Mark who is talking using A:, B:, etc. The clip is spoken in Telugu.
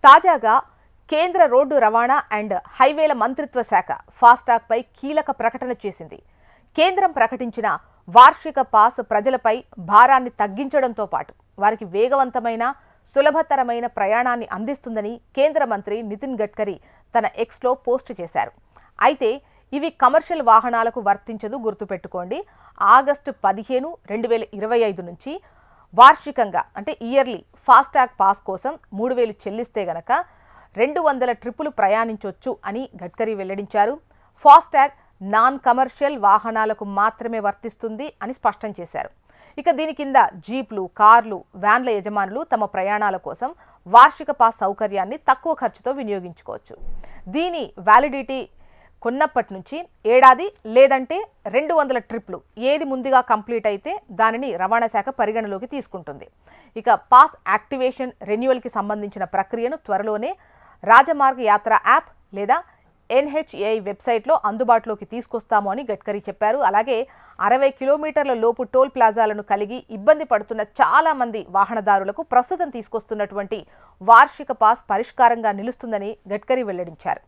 A: తాజాగా కేంద్ర రోడ్డు రవాణా అండ్ హైవేల మంత్రిత్వ శాఖ ఫాస్టాగ్ పై కీలక ప్రకటన చేసింది. కేంద్రం ప్రకటించిన వార్షిక పాస్ ప్రజలపై భారాన్ని తగ్గించడంతో పాటు వారికి వేగవంతమైన సులభతరమైన ప్రయాణాన్ని అందిస్తుందని కేంద్ర మంత్రి నితిన్ గడ్కరీ తన ఎక్స్లో పోస్ట్ చేశారు. అయితే ఇవి కమర్షియల్ వాహనాలకు వర్తించదు, గుర్తుపెట్టుకోండి. ఆగస్టు 15, 2025 నుంచి వార్షికంగా అంటే ఇయర్లీ ఫాస్టాగ్ పాస్ కోసం 3,000 చెల్లిస్తే గనక 200 ట్రిప్పులు ప్రయాణించవచ్చు అని గడ్కరీ వెల్లడించారు. ఫాస్టాగ్ నాన్ కమర్షియల్ వాహనాలకు మాత్రమే వర్తిస్తుంది అని స్పష్టం చేశారు. ఇక దీని కింద జీప్లు, కార్లు, వ్యాన్ల యజమానులు తమ ప్రయాణాల కోసం వార్షిక పాస్ సౌకర్యాన్ని తక్కువ ఖర్చుతో వినియోగించుకోవచ్చు. దీని వ్యాలిడిటీ కొన్నప్పటి నుంచి ఏడాది లేదంటే 200 ట్రిప్లు ఏది ముందుగా కంప్లీట్ అయితే దానిని రవాణా శాఖ పరిగణలోకి తీసుకుంటుంది. ఇక పాస్ యాక్టివేషన్ రెన్యువల్కి సంబంధించిన ప్రక్రియను త్వరలోనే రాజమార్గ యాత్ర యాప్ లేదా NHAI వెబ్సైట్లో అందుబాటులోకి తీసుకొస్తాము అని గడ్కరీ చెప్పారు. అలాగే 60 కిలోమీటర్ల లోపు టోల్ ప్లాజాలను కలిగి ఇబ్బంది పడుతున్న చాలా మంది వాహనదారులకు ప్రస్తుతం తీసుకొస్తున్నటువంటి వార్షిక పాస్ పరిష్కారంగా నిలుస్తుందని గడ్కరీ వెల్లడించారు.